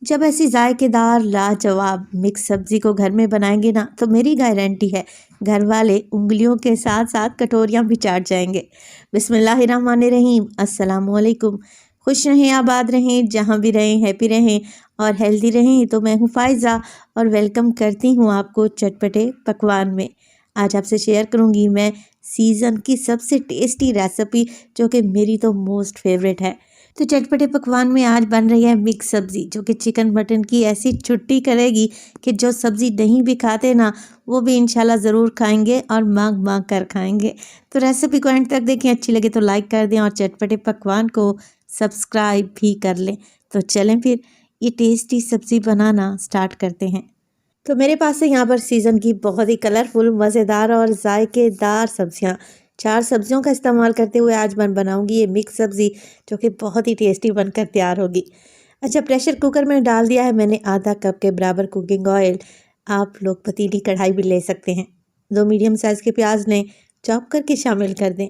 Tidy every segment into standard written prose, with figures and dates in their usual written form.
जब ऐसी जायकेदार लाजवाब मिक्स सब्जी को घर में बनाएंगे ना तो मेरी गारंटी है घर वाले उंगलियों के साथ साथ कटोरियां भी चाट जाएंगे। बिस्मिल्लाहिर्रहमानिर्रहीम, अस्सलाम वालेकुम। खुश रहें, आबाद रहें, जहाँ भी रहें हैप्पी रहें और हेल्दी रहें। तो मैं हूँ फ़ायज़ा और वेलकम करती हूँ आपको चटपटे पकवान में। आज आपसे शेयर करूँगी मैं सीज़न की सबसे टेस्टी रेसिपी, जो कि मेरी तो मोस्ट फेवरेट है। तो चटपटे पकवान में आज बन रही है मिक्स सब्जी, जो कि चिकन मटन की ऐसी छुट्टी करेगी कि जो सब्जी नहीं भी खाते ना, वो भी इंशाल्लाह ज़रूर खाएंगे और मांग मांग कर खाएंगे। तो रेसिपी को एंड तक देखें, अच्छी लगे तो लाइक कर दें और चटपटे पकवान को सब्सक्राइब भी कर लें। तो चलें फिर ये टेस्टी सब्जी बनाना स्टार्ट करते हैं। तो मेरे पास है यहाँ पर सीज़न की बहुत ही कलरफुल, मज़ेदार और जायकेदार सब्जियाँ। 4 सब्जियों का इस्तेमाल करते हुए आज मैं बनाऊंगी ये मिक्स सब्ज़ी, जो कि बहुत ही टेस्टी बनकर तैयार होगी। अच्छा, प्रेशर कुकर में डाल दिया है मैंने आधा कप के बराबर कुकिंग ऑयल। आप लोग पतीली कढ़ाई भी ले सकते हैं। 2 मीडियम साइज़ के प्याज ने चॉप करके शामिल कर दें।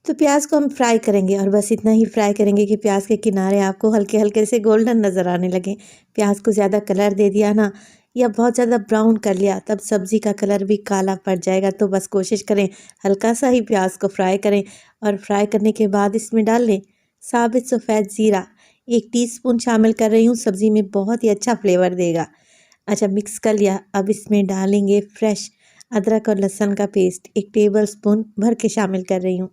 तो प्याज को हम फ्राई करेंगे और बस इतना ही फ्राई करेंगे कि प्याज के किनारे आपको हल्के हल्के से गोल्डन नज़र आने लगे। प्याज को ज़्यादा कलर दे दिया ना या बहुत ज़्यादा ब्राउन कर लिया, तब सब्ज़ी का कलर भी काला पड़ जाएगा। तो बस कोशिश करें हल्का सा ही प्याज को फ्राई करें और फ्राई करने के बाद इसमें डाल लें साबित सफ़ेद ज़ीरा। 1 टीस्पून शामिल कर रही हूँ, सब्ज़ी में बहुत ही अच्छा फ्लेवर देगा। अच्छा, मिक्स कर लिया। अब इसमें डालेंगे फ्रेश अदरक और लहसुन का पेस्ट, 1 टेबल स्पून भर के शामिल कर रही हूँ।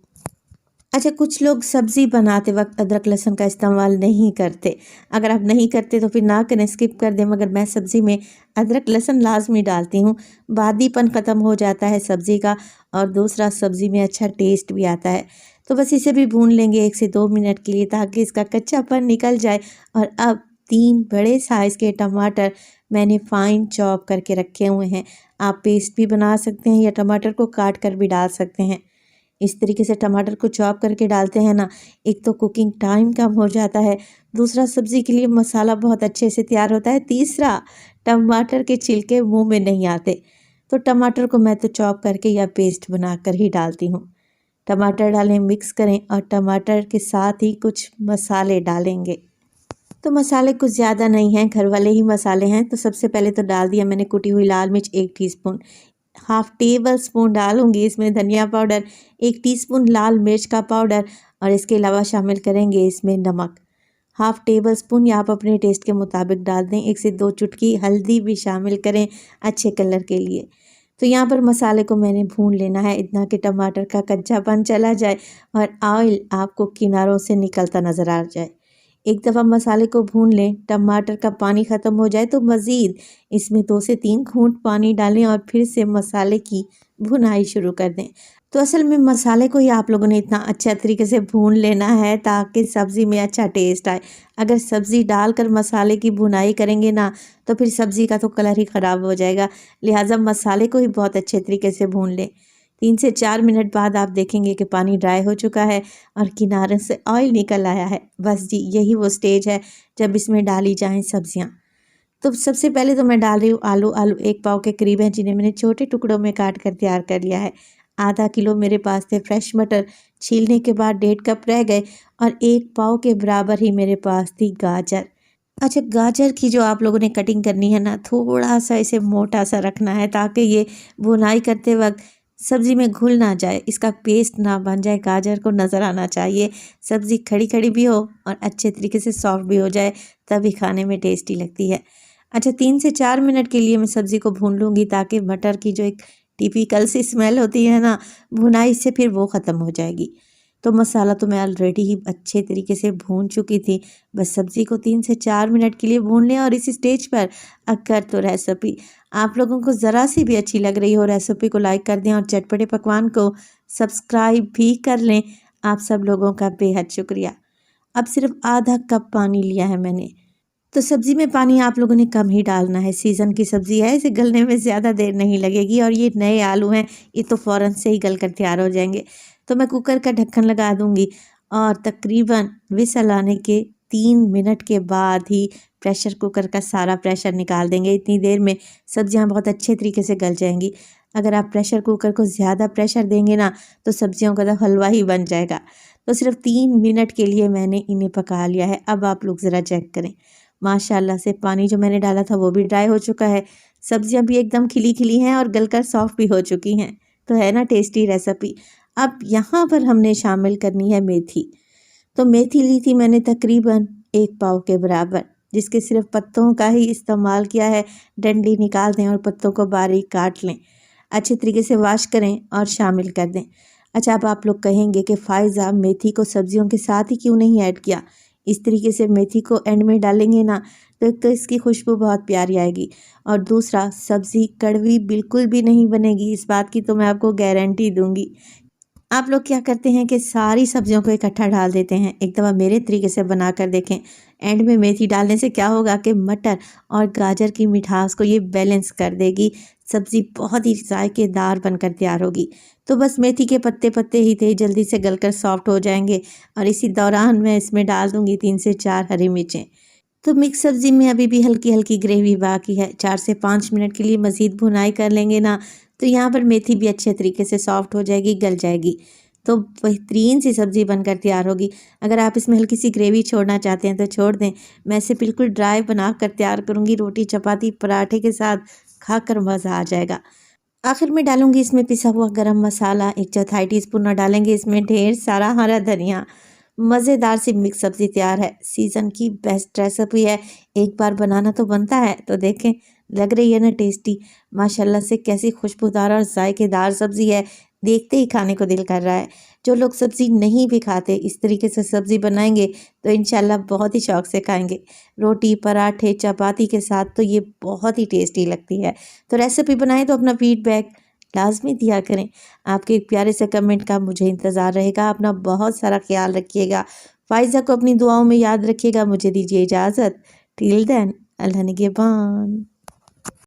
अच्छा, कुछ लोग सब्ज़ी बनाते वक्त अदरक लहसुन का इस्तेमाल नहीं करते। अगर आप नहीं करते तो फिर ना करें, स्किप कर दें, मगर मैं सब्ज़ी में अदरक लहसुन लाजमी डालती हूँ। बादीपन ख़त्म हो जाता है सब्ज़ी का और दूसरा सब्ज़ी में अच्छा टेस्ट भी आता है। तो बस इसे भी भून लेंगे 1 से 2 मिनट के लिए, ताकि इसका कच्चापन निकल जाए। और अब 3 बड़े साइज़ के टमाटर मैंने फ़ाइन चॉप करके रखे हुए हैं। आप पेस्ट भी बना सकते हैं या टमाटर को काट कर भी डाल सकते हैं। इस तरीके से टमाटर को चॉप करके डालते हैं ना, एक तो कुकिंग टाइम कम हो जाता है, दूसरा सब्ज़ी के लिए मसाला बहुत अच्छे से तैयार होता है, तीसरा टमाटर के छिलके मुंह में नहीं आते। तो टमाटर को मैं तो चॉप करके या पेस्ट बनाकर ही डालती हूँ। टमाटर डालें, मिक्स करें और टमाटर के साथ ही कुछ मसाले डालेंगे। तो मसाले कुछ ज़्यादा नहीं हैं, घर वाले ही मसाले हैं। तो सबसे पहले तो डाल दिया मैंने कुटी हुई लाल मिर्च 1 टीस्पून। 1/2 टेबल स्पून डालूंगी इसमें धनिया पाउडर, 1 टीस्पून लाल मिर्च का पाउडर और इसके अलावा शामिल करेंगे इसमें नमक 1/2 टेबल स्पून, या आप अपने टेस्ट के मुताबिक डाल दें। 1 से 2 चुटकी हल्दी भी शामिल करें अच्छे कलर के लिए। तो यहाँ पर मसाले को मैंने भून लेना है इतना कि टमाटर का कच्चापन चला जाए और ऑयल आपको किनारों से निकलता नज़र आ जाए। एक दफ़ा मसाले को भून लें, टमाटर का पानी ख़त्म हो जाए तो मज़ीद इसमें 2 से 3 घूंट पानी डालें और फिर से मसाले की भुनाई शुरू कर दें। तो असल में मसाले को ही आप लोगों ने इतना अच्छा तरीके से भून लेना है ताकि सब्ज़ी में अच्छा टेस्ट आए। अगर सब्ज़ी डालकर मसाले की भुनाई करेंगे ना, तो फिर सब्ज़ी का तो कलर ही ख़राब हो जाएगा। लिहाजा मसाले को ही बहुत अच्छे तरीके से भून लें। 3 से 4 मिनट बाद आप देखेंगे कि पानी ड्राई हो चुका है और किनारे से ऑयल निकल आया है। बस जी, यही वो स्टेज है जब इसमें डाली जाएं सब्जियां। तो सबसे पहले तो मैं डाल रही हूँ आलू। आलू 1 पाव के करीब हैं, जिन्हें मैंने छोटे टुकड़ों में काट कर तैयार कर लिया है। आधा किलो मेरे पास थे फ्रेश मटर, छीलने के बाद 1.5 कप रह गए और 1 पाव के बराबर ही मेरे पास थी गाजर। अच्छा, गाजर की जो आप लोगों ने कटिंग करनी है ना, थोड़ा सा इसे मोटा सा रखना है ताकि ये भुनाई करते वक्त सब्ज़ी में घुल ना जाए, इसका पेस्ट ना बन जाए। गाजर को नज़र आना चाहिए, सब्ज़ी खड़ी खड़ी भी हो और अच्छे तरीके से सॉफ्ट भी हो जाए, तभी खाने में टेस्टी लगती है। अच्छा, 3 से 4 मिनट के लिए मैं सब्ज़ी को भून लूँगी ताकि मटर की जो एक टिपिकल सी स्मेल होती है ना भुनाई से, फिर वो ख़त्म हो जाएगी। तो मसाला तो मैं ऑलरेडी ही अच्छे तरीके से भून चुकी थी। बस सब्ज़ी को 3 से 4 मिनट के लिए भून लें और इस स्टेज पर अगर तो रेसिपी आप लोगों को ज़रा सी भी अच्छी लग रही हो, रेसिपी को लाइक कर दें और चटपटे पकवान को सब्सक्राइब भी कर लें। आप सब लोगों का बेहद शुक्रिया। अब सिर्फ आधा कप पानी लिया है मैंने। तो सब्ज़ी में पानी आप लोगों ने कम ही डालना है, सीज़न की सब्ज़ी है, इसे गलने में ज़्यादा देर नहीं लगेगी और ये नए आलू हैं, ये तो फ़ौरन से ही गल कर तैयार हो जाएंगे। तो मैं कुकर का ढक्कन लगा दूंगी और तकरीबन विसल आने के 3 मिनट के बाद ही प्रेशर कुकर का सारा प्रेशर निकाल देंगे। इतनी देर में सब्जियां बहुत अच्छे तरीके से गल जाएंगी। अगर आप प्रेशर कुकर को ज़्यादा प्रेशर देंगे ना, तो सब्जियों का तो हलवा ही बन जाएगा। तो सिर्फ 3 मिनट के लिए मैंने इन्हें पका लिया है। अब आप लोग ज़रा चेक करें, माशाल्लाह से पानी जो मैंने डाला था वो भी ड्राई हो चुका है। सब्जियां भी एकदम खिली खिली हैं और गलकर सॉफ्ट भी हो चुकी हैं। तो है ना टेस्टी रेसिपी। अब यहाँ पर हमने शामिल करनी है मेथी। तो मेथी ली थी मैंने तकरीबन 1 पाव के बराबर, जिसके सिर्फ पत्तों का ही इस्तेमाल किया है। डंडी निकाल दें और पत्तों को बारीक काट लें। अच्छे तरीके से वॉश करें और शामिल कर दें। अच्छा, अब आप लोग कहेंगे कि फ़ायज़ा मेथी को सब्जियों के साथ ही क्यों नहीं ऐड किया। इस तरीके से मेथी को एंड में डालेंगे ना तो एक तो इसकी खुशबू बहुत प्यारी आएगी और दूसरा सब्ज़ी कड़वी बिल्कुल भी नहीं बनेगी। इस बात की तो मैं आपको गारंटी दूंगी। आप लोग क्या करते हैं कि सारी सब्जियों को इकट्ठा डाल देते हैं। एक दफ़ा मेरे तरीके से बना कर देखें। एंड में मेथी डालने से क्या होगा कि मटर और गाजर की मिठास को ये बैलेंस कर देगी। सब्ज़ी बहुत ही जायकेदार बनकर तैयार होगी। तो बस मेथी के पत्ते पत्ते ही थे, जल्दी से गलकर सॉफ्ट हो जाएंगे। और इसी दौरान मैं इसमें डाल दूँगी 3 से 4 हरी मिर्चें। तो मिक्स सब्ज़ी में अभी भी हल्की हल्की ग्रेवी बाकी है। 4 से 5 मिनट के लिए मज़ीद भुनाई कर लेंगे ना तो यहाँ पर मेथी भी अच्छे तरीके से सॉफ्ट हो जाएगी, गल जाएगी। तो बेहतरीन सी सब्ज़ी बनकर तैयार होगी। अगर आप इसमें हल्की सी ग्रेवी छोड़ना चाहते हैं तो छोड़ दें। मैं इसे बिल्कुल ड्राई बना कर तैयार करूँगी। रोटी चपाती पराठे के साथ खाकर मज़ा आ जाएगा। आखिर में डालूंगी इसमें पिसा हुआ गरम मसाला 1/4 टीस्पून और डालेंगे इसमें ढेर सारा हरा धनिया। मज़ेदार सी मिक्स सब्ज़ी तैयार है। सीज़न की बेस्ट रेसिपी है। एक बार बनाना तो बनता है। तो देखें, लग रही है ना टेस्टी। माशाल्लाह से कैसी खुशबूदार और जायकेदार सब्ज़ी है। देखते ही खाने को दिल कर रहा है। जो लोग सब्ज़ी नहीं भी खाते इस तरीके से सब्ज़ी बनाएंगे तो इंशाल्लाह बहुत ही शौक़ से खाएंगे। रोटी पराठे चपाती के साथ तो ये बहुत ही टेस्टी लगती है। तो रेसिपी बनाएं तो अपना फीडबैक लाजमी दिया करें। आपके एक प्यारे से कमेंट का मुझे इंतज़ार रहेगा। अपना बहुत सारा ख्याल रखिएगा। फ़ायज़ा को अपनी दुआओं में याद रखिएगा। मुझे दीजिए इजाज़त। टिल देन, अल्लाह निगहबान।